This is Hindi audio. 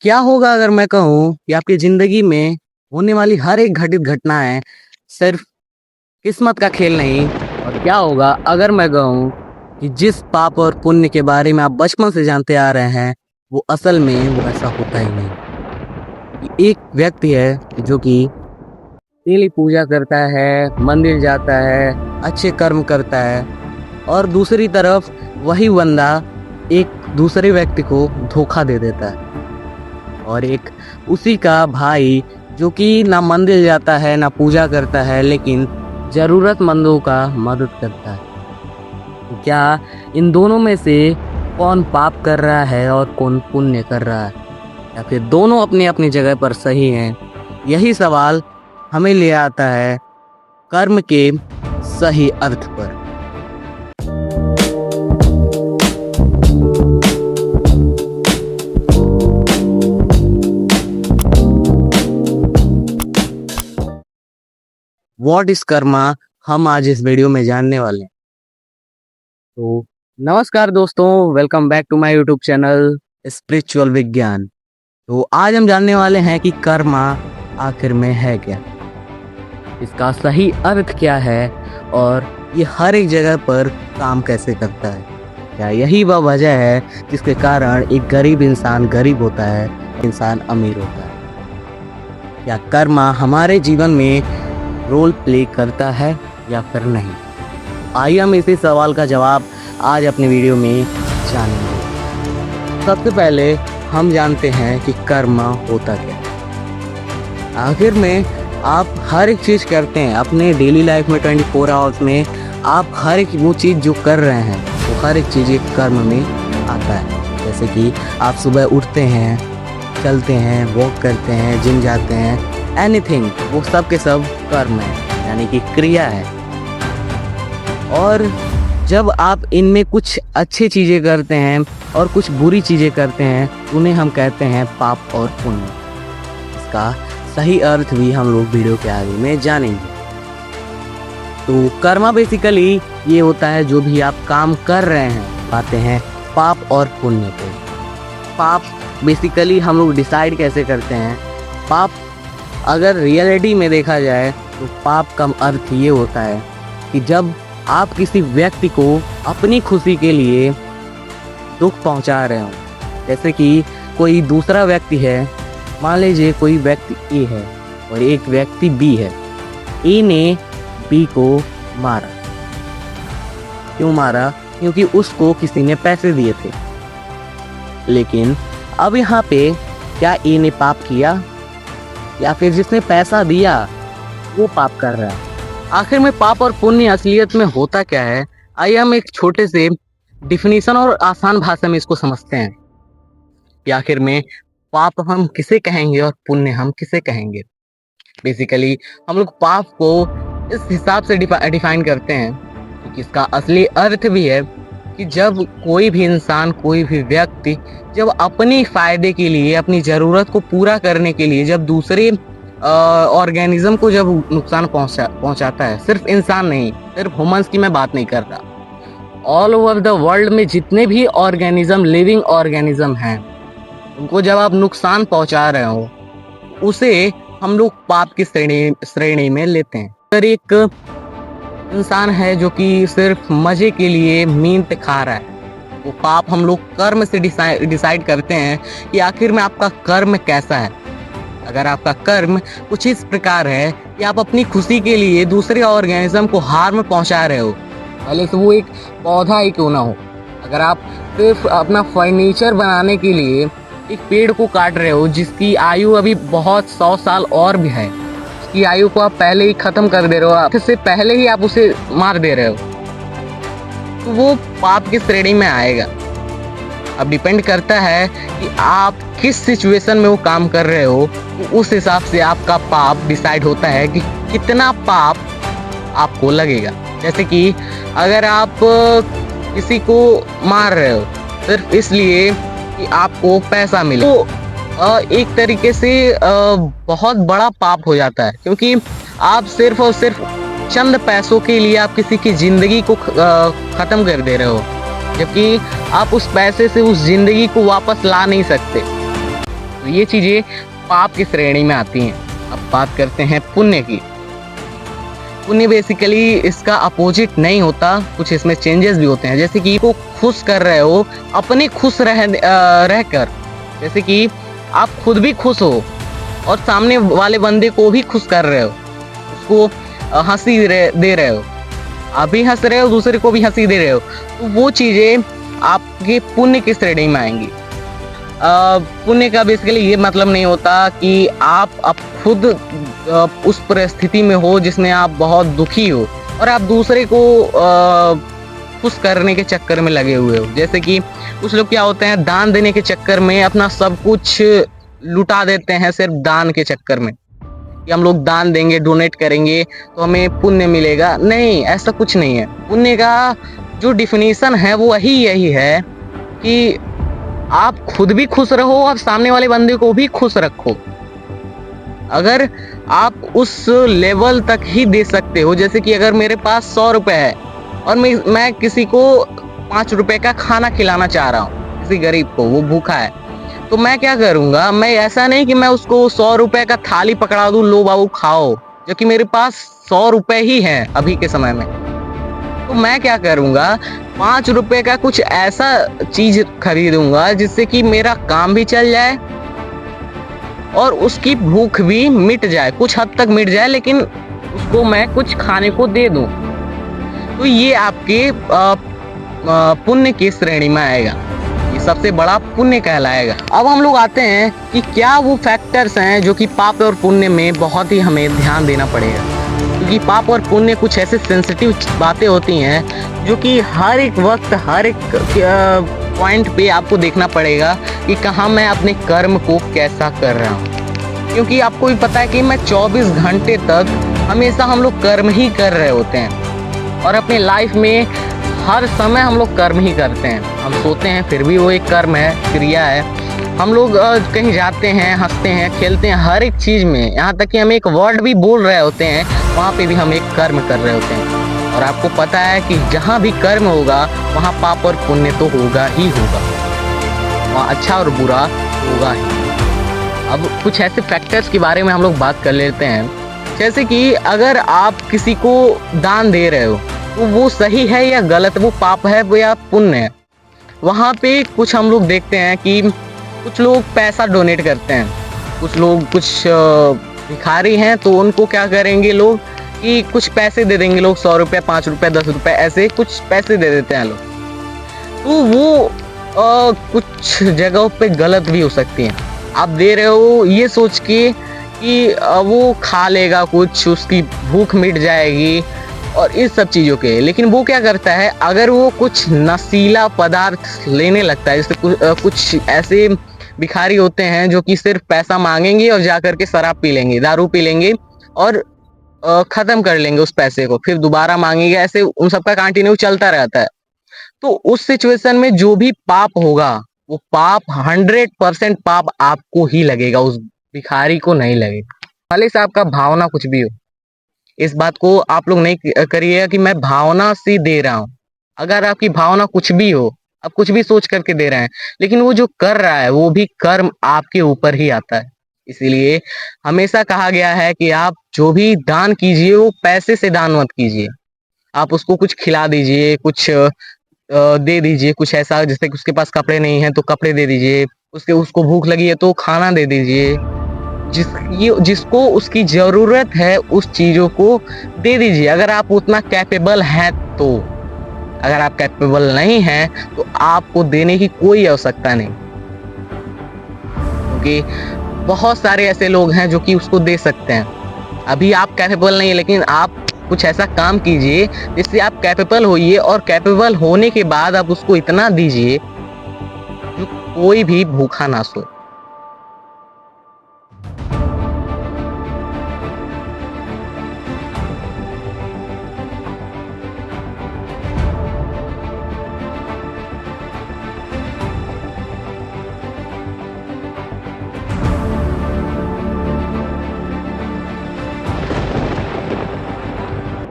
क्या होगा अगर मैं कहूँ कि आपकी ज़िंदगी में होने वाली हर एक घटित घटनाएँ सिर्फ़ किस्मत का खेल नहीं। और क्या होगा अगर मैं कहूँ कि जिस पाप और पुण्य के बारे में आप बचपन से जानते आ रहे हैं, वो असल में वो ऐसा होता ही नहीं। कि एक व्यक्ति है जो कि डेली पूजा करता है, मंदिर जाता है, अच्छे कर्म करता है और दूसरी तरफ वही बंदा एक दूसरे व्यक्ति को धोखा दे देता है। और एक उसी का भाई जो कि ना मंदिर जाता है ना पूजा करता है, लेकिन ज़रूरतमंदों का मदद करता है। तो क्या इन दोनों में से कौन पाप कर रहा है और कौन पुण्य कर रहा है, या फिर दोनों अपनी अपनी जगह पर सही हैं? यही सवाल हमें ले आता है कर्म के सही अर्थ पर। व्हाट इज कर्मा, हम आज इस वीडियो में जानने वाले हैं। तो नमस्कार दोस्तों, welcome back to my YouTube channel spiritual Vigyan. तो आज हम जानने वाले हैं कि कर्मा आखिर में है क्या, इसका सही अर्थ क्या है और ये हर एक जगह पर काम कैसे करता है। क्या यही वह वजह है जिसके कारण एक गरीब इंसान गरीब होता है, इंसान अमीर होता है? क्या कर्मा हमारे जीवन में रोल प्ले करता है या फिर नहीं? आइए हम इसी सवाल का जवाब आज अपने वीडियो में जानेंगे। सबसे पहले हम जानते हैं कि कर्म होता क्या है। आखिर में आप हर एक चीज़ करते हैं अपने डेली लाइफ में, 24 आवर्स में आप हर एक वो चीज़ जो कर रहे हैं वो हर एक चीज़ एक कर्म में आता है। जैसे कि आप सुबह उठते हैं, चलते हैं, वॉक करते हैं, जिम जाते हैं, एनीथिंग, वो सब के सब कर्म है, यानी कि क्रिया है। और जब आप इनमें कुछ अच्छी चीज़ें करते हैं और कुछ बुरी चीज़ें करते हैं, उन्हें हम कहते हैं पाप और पुण्य। इसका सही अर्थ भी हम लोग वीडियो के आगे में जानेंगे। तो कर्मा बेसिकली ये होता है जो भी आप काम कर रहे हैं, पाते हैं पाप और पुण्य को। पाप बेसिकली हम लोग डिसाइड कैसे करते हैं? पाप अगर रियलिटी में देखा जाए तो पाप का अर्थ ये होता है कि जब आप किसी व्यक्ति को अपनी खुशी के लिए दुख पहुंचा रहे हो। जैसे कि कोई दूसरा व्यक्ति है, मान लीजिए कोई व्यक्ति ए है और एक व्यक्ति बी है। ए ने बी को मारा। क्यों मारा? क्योंकि उसको किसी ने पैसे दिए थे। लेकिन अब यहाँ पे क्या ए ने पाप किया या फिर जिसने पैसा दिया वो पाप कर रहा है? आखिर में पाप और पुण्य असलियत में होता क्या है? आइए हम एक छोटे से डिफिनीशन और आसान भाषा में इसको समझते हैं कि आखिर में पाप हम किसे कहेंगे और पुण्य हम किसे कहेंगे। बेसिकली हम लोग पाप को इस हिसाब से डिफाइन करते हैं क्योंकि इसका असली अर्थ भी है कि जब कोई भी इंसान, कोई भी व्यक्ति जब अपनी फायदे के लिए, अपनी ज़रूरत को पूरा करने के लिए जब दूसरे ऑर्गेनिज्म को जब नुकसान पहुंचाता है, सिर्फ इंसान नहीं, सिर्फ ह्यूमंस की मैं बात नहीं कर रहा, ऑल ओवर द वर्ल्ड में जितने भी ऑर्गेनिज्म, लिविंग ऑर्गेनिज्म हैं, उनको जब आप नुकसान पहुंचा रहे हो, उसे हम लोग पाप की श्रेणी में लेते हैं। अगर एक इंसान है जो कि सिर्फ मजे के लिए मीट खा रहा है, वो पाप हम लोग कर्म से डिसाइड करते हैं कि आखिर में आपका कर्म कैसा है। अगर आपका कर्म कुछ इस प्रकार है कि आप अपनी खुशी के लिए दूसरे ऑर्गेनिज्म को हार्म पहुंचा रहे हो, भले से वो एक पौधा ही क्यों ना हो। अगर आप सिर्फ अपना फर्नीचर बनाने के लिए एक पेड़ को काट रहे हो जिसकी आयु अभी बहुत 100 साल और भी है, उसकी आयु को आप पहले ही खत्म कर दे रहे हो, इससे पहले ही आप उसे मार दे रहे हो, तो वो पाप की श्रेणी में आएगा। अब डिपेंड करता है कि आप किस सिचुएशन में वो काम कर रहे हो, तो उस हिसाब से आपका पाप डिसाइड होता है कि कितना पाप आपको लगेगा। जैसे कि अगर आप किसी को मार रहे हो सिर्फ इसलिए कि आपको पैसा मिले, तो एक तरीके से बहुत बड़ा पाप हो जाता है, क्योंकि आप सिर्फ और सिर्फ चंद पैसों के लिए आप किसी की ज़िंदगी को ख़त्म कर दे रहे हो, जबकि आप उस पैसे से उस ज़िंदगी को वापस ला नहीं सकते। तो ये चीज़ें पाप की श्रेणी में आती हैं। अब बात करते हैं पुण्य की। पुण्य बेसिकली इसका अपोजिट नहीं होता, कुछ इसमें चेंजेस भी होते हैं। जैसे कि को खुश कर रहे हो अपने खुश रहकर, जैसे कि आप खुद भी खुश हो और सामने वाले बंदे को भी खुश कर रहे हो, उसको हंसी दे रहे हो, आप भी हंस रहे हो, दूसरे को भी हंसी दे रहे हो, तो वो चीज़ें आपके पुण्य की श्रेणी में आएंगी। पुण्य का बेसिकली ये मतलब नहीं होता कि आप अब खुद उस परिस्थिति में हो जिसमें आप बहुत दुखी हो और आप दूसरे को खुश करने के चक्कर में लगे हुए हो। जैसे कि कुछ लोग क्या होते हैं, दान देने के चक्कर में अपना सब कुछ लुटा देते हैं सिर्फ दान के चक्कर में, कि हम लोग दान देंगे, डोनेट करेंगे तो हमें पुण्य मिलेगा। नहीं, ऐसा कुछ नहीं है। पुण्य का जो डिफिनीशन है वो यही है कि आप खुद भी खुश रहो और सामने वाले बंदे को भी खुश रखो। अगर आप उस लेवल तक ही दे सकते हो, जैसे कि अगर मेरे पास 100 रुपए है और मैं किसी को 5 रुपए का खाना खिलाना चाह रहा हूँ, किसी गरीब को, वो भूखा है, तो मैं क्या करूँगा, मैं ऐसा नहीं कि मैं उसको 100 रुपए का थाली पकड़ा दूँ, लो बाबू खाओ, जबकि मेरे पास 100 रुपए ही हैं अभी के समय में। तो मैं क्या करूँगा, 5 रुपए का कुछ ऐसा चीज खरीदूंगा जिससे कि मेरा काम भी चल जाए और उसकी भूख भी मिट जाए, कुछ हद तक मिट जाए, लेकिन उसको मैं कुछ खाने को दे दूं। तो ये आपके पुण्य की श्रेणी में आएगा, ये सबसे बड़ा पुण्य कहलाएगा। अब हम लोग आते हैं कि क्या वो फैक्टर्स हैं जो कि पाप और पुण्य में बहुत ही हमें ध्यान देना पड़ेगा, क्योंकि पाप और पुण्य कुछ ऐसे सेंसिटिव बातें होती हैं जो कि हर एक वक्त, हर एक पॉइंट पे आपको देखना पड़ेगा कि कहाँ मैं अपने कर्म को कैसा कर रहा हूँ। क्योंकि आपको भी पता है कि मैं 24 घंटे तक हमेशा हम लोग कर्म ही कर रहे होते हैं और अपने लाइफ में हर समय हम लोग कर्म ही करते हैं। हम सोते हैं फिर भी वो एक कर्म है, क्रिया है। हम लोग कहीं जाते हैं, हंसते हैं, खेलते हैं, हर एक चीज़ में, यहाँ तक कि हम एक वर्ड भी बोल रहे होते हैं, वहाँ पे भी हम एक कर्म कर रहे होते हैं। और आपको पता है कि जहाँ भी कर्म होगा वहाँ पाप और पुण्य तो होगा ही होगा, वहाँ अच्छा और बुरा होगा ही। अब कुछ ऐसे फैक्टर्स के बारे में हम लोग बात कर लेते हैं, जैसे कि अगर आप किसी को दान दे रहे हो तो वो सही है या गलत, वो पाप है या पुण्य है। वहाँ पे कुछ हम लोग देखते हैं कि कुछ लोग पैसा डोनेट करते हैं, कुछ लोग, कुछ भिखारी हैं तो उनको क्या करेंगे लोग कि कुछ पैसे दे देंगे लोग, 100 रुपये, 5 रुपये, 10 रुपये, ऐसे कुछ पैसे दे देते हैं लोग। तो वो कुछ जगहों पे गलत भी हो सकती हैं। आप दे रहे हो ये सोच के कि वो खा लेगा कुछ, उसकी भूख मिट जाएगी और इस सब चीज़ों के, लेकिन वो क्या करता है, अगर वो कुछ नशीला पदार्थ लेने लगता है, जैसे कुछ ऐसे भिखारी होते हैं जो कि सिर्फ पैसा मांगेंगे और जा करके शराब पी लेंगे, दारू पी लेंगे और खत्म कर लेंगे उस पैसे को, फिर दोबारा मांगेंगे, ऐसे उन सबका कंटिन्यू चलता रहता है। तो उस सिचुएशन में जो भी पाप होगा वो पाप 100% पाप आपको ही लगेगा, उस भिखारी को नहीं लगेगा, भले से आपका भावना कुछ भी हो। इस बात को आप लोग नहीं करिएगा कि मैं भावना से दे रहा हूँ। अगर आपकी भावना कुछ भी हो, आप कुछ भी सोच करके दे रहे हैं, लेकिन वो जो कर रहा है वो भी कर्म आपके ऊपर ही आता है। इसीलिए हमेशा कहा गया है कि आप जो भी दान कीजिए वो पैसे से दान मत कीजिए। आप उसको कुछ खिला दीजिए, कुछ दे दीजिए, कुछ ऐसा, जैसे कि उसके पास कपड़े नहीं है तो कपड़े दे दीजिए, उसको भूख लगी है तो खाना दे दीजिए, जिसको उसकी जरूरत है उस चीजों को दे दीजिए, अगर आप उतना कैपेबल हैं तो। अगर आप कैपेबल नहीं हैं तो आपको देने की कोई आवश्यकता नहीं, क्योंकि बहुत सारे ऐसे लोग हैं जो कि उसको दे सकते हैं। अभी आप कैपेबल नहीं है, लेकिन आप कुछ ऐसा काम कीजिए जिससे आप कैपेबल होइए, और कैपेबल होने के बाद आप उसको इतना दीजिए जो कोई भी भूखा ना सो।